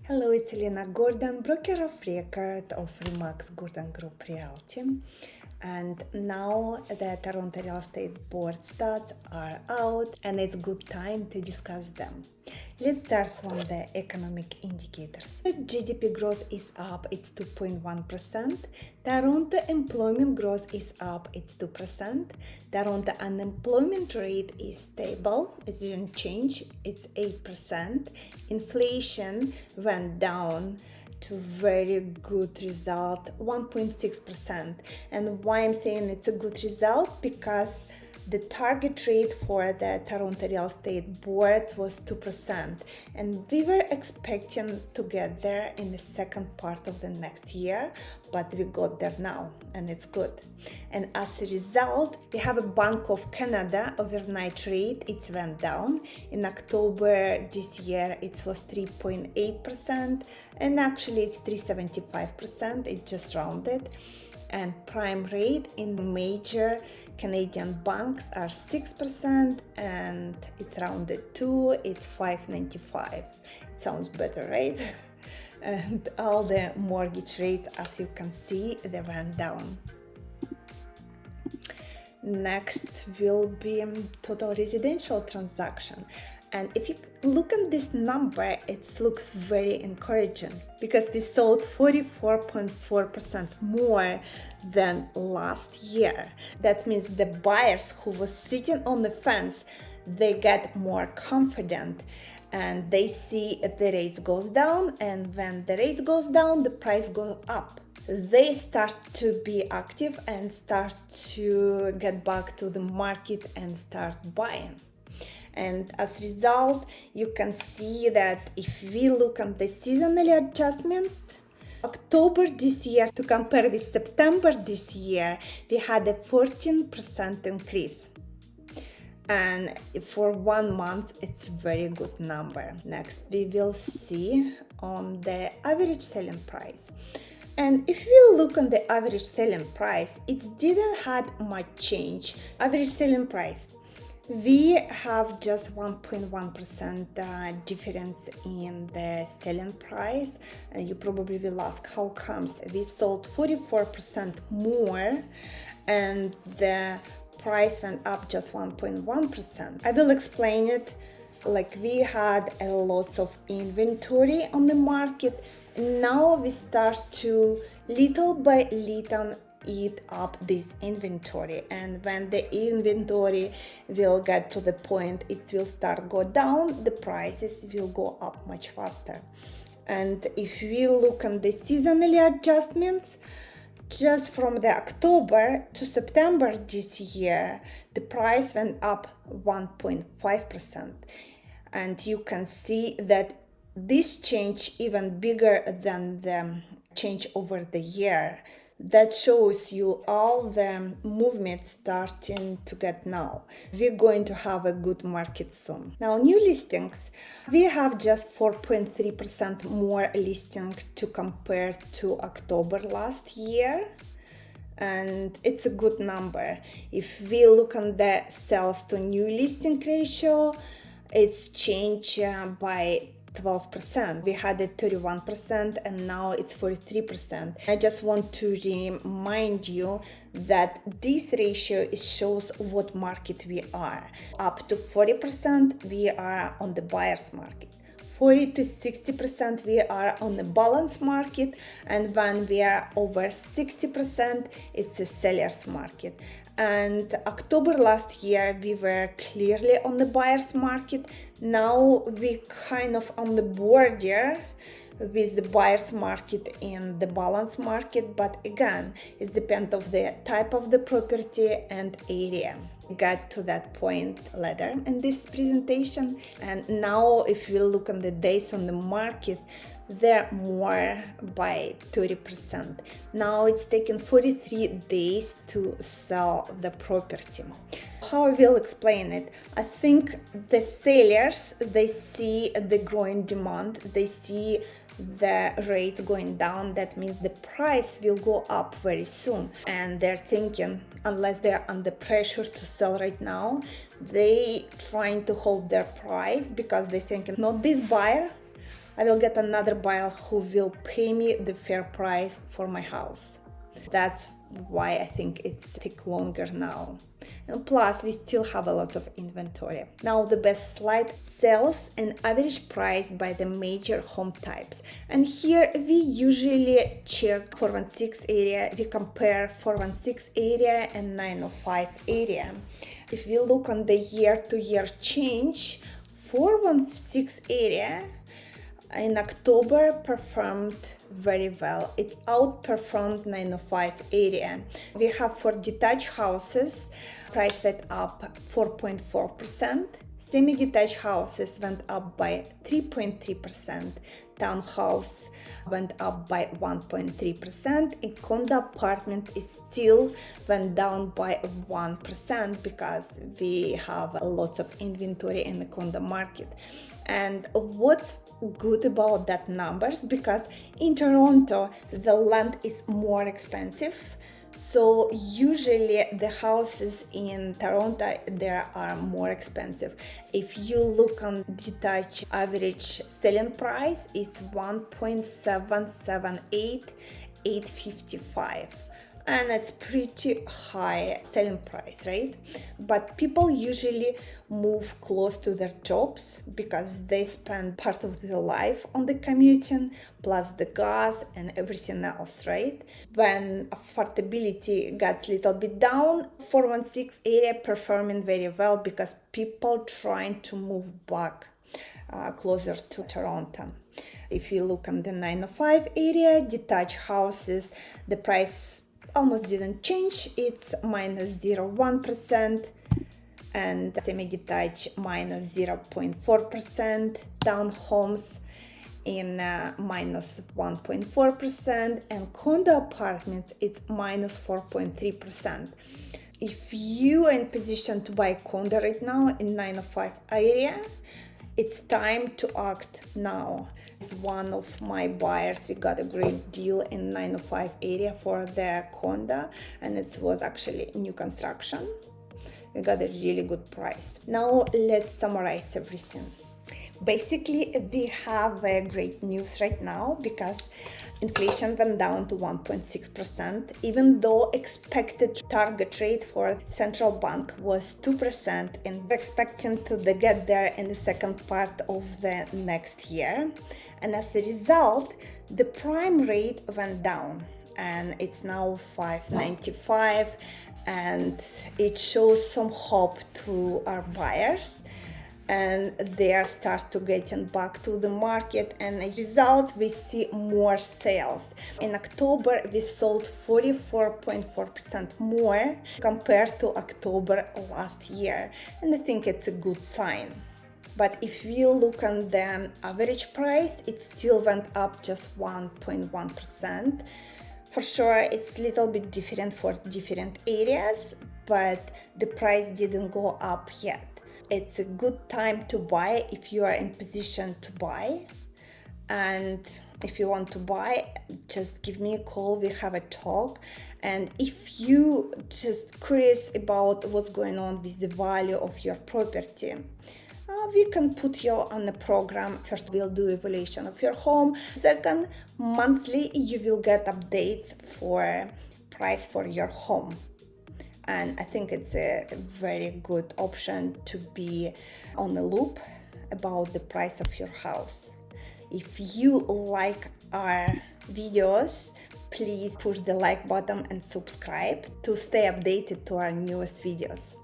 Hello, it's Elena Gordon, broker of record of Remax Gordon Group Realty. And now the Toronto Real Estate Board stats are out and it's good time to discuss them. Let's start from the economic indicators. The GDP growth is up, it's 2.1%. Toronto employment growth is up, it's 2%. Toronto unemployment rate is stable, it didn't change, it's 8%. Inflation went down to very good result, 1.6%. And why I'm saying it's a good result? Because the target rate for the Toronto Real Estate Board was 2%, and we were expecting to get there in the second part of the next year, but we got there now, and it's good. And as a result, we have a Bank of Canada overnight rate, it went down. In October this year, it was 3.8%, and actually it's 3.75%, it just rounded. And prime rate in major Canadian banks are 6%, and it's rounded to, it's 5.95. It sounds better, right? And all the mortgage rates, as you can see, they went down. Next will be total residential transaction. And if you look at this number, it looks very encouraging because we sold 44.4% more than last year. That means the buyers who was sitting on the fence, they get more confident and they see the rates goes down, and when the rates goes down, the price goes up. They start to be active and start to get back to the market and start buying. And as a result, you can see that if we look at the seasonal adjustments, October this year to compare with September this year, we had a 14% increase. And for 1 month, it's a very good number. Next, we will see on the average selling price. And if we look on the average selling price, it didn't have much change. Average selling price, we have just 1.1% difference in the selling price. And you probably will ask how comes. We sold 44% more and the price went up just 1.1%. I will explain it. Like, we had a lot of inventory on the market. Now we start to little by little eat up this inventory, and when the inventory will get to the point it will start go down, the prices will go up much faster. And if we look at the seasonal adjustments, just from the October to September this year, the price went up 1.5%. And you can see that this change even bigger than the change over the year. That shows you all the movement starting to get now. We're going to have a good market soon. Now, new listings. We have just 4.3% more listings to compare to October last year. And it's a good number. If we look at the sales to new listing ratio, it's changed by 12%. We had it 31% and now it's 43%. I just want to remind you that this ratio shows what market we are. Up to 40% we are on the buyer's market. 40 to 60% we are on the balance market, and when we are over 60% it's a seller's market. And October last year we were clearly on the buyer's market. Now we kind of on the border with the buyer's market and the balance market, but again it depends of the type of the property and area. Got to that point later in this presentation. And now if we look at the days on the market, they're more by 30%. Now it's taken 43 days to sell the property. How I will explain it? I think the sellers, they see the growing demand, they see the rates going down. That means the price will go up very soon, and they're thinking, unless they're under pressure to sell right now, they trying to hold their price because they think not this buyer I will get another buyer who will pay me the fair price for my house. That's why I think it's take longer now. And plus, we still have a lot of inventory. Now the best slide, sales and average price by the major home types. And here we usually check 416 area, we compare 416 area and 905 area. If we look on the year-to-year change, 416 area in October performed very well. It outperformed 905 area. We have for detached houses, price went up 4.4%. Semi-detached houses went up by 3.3%. Townhouse went up by 1.3%. A condo apartment is still went down by 1% because we have a lot of inventory in the condo market. And what's good about that numbers, because in Toronto the land is more expensive, so usually the houses in Toronto there are more expensive. If you look on detached average selling price, it's 1.778,855. And it's pretty high selling price, right? But people usually move close to their jobs because they spend part of their life on the commuting, plus the gas and everything else, right? When affordability gets a little bit down, 416 area performing very well because people trying to move back closer to Toronto. If you look on the 905 area, detached houses, the price almost didn't change. It's minus 0.1%, and semi-detached minus 0.4%, townhomes in minus 1.4%, and condo apartments it's minus 4.3%. If you are in position to buy condo right now in 905 area, it's time to act now. As one of my buyers, we got a great deal in 905 area for the condo, and it was actually new construction. We got a really good price. Now let's summarize everything. Basically, we have great news right now because inflation went down to 1.6%, even though expected target rate for central bank was 2%, and we're expecting to get there in the second part of the next year. And as a result, the prime rate went down and it's now 5.95, and it shows some hope to our buyers, and they are start to getting back to the market, and as a result we see more sales. In October we sold 44.4% more compared to October last year, and I think it's a good sign. But if we look on the average price, it still went up just 1.1%. For sure, it's a little bit different for different areas, but the price didn't go up yet. It's a good time to buy if you are in position to buy. And if you want to buy, just give me a call, we have a talk. And if you just curious about what's going on with the value of your property, we can put you on the program. First, we'll do evaluation of your home. Second, monthly, you will get updates for price for your home. And I think it's a very good option to be on the loop about the price of your house. If you like our videos, please push the like button and subscribe to stay updated to our newest videos.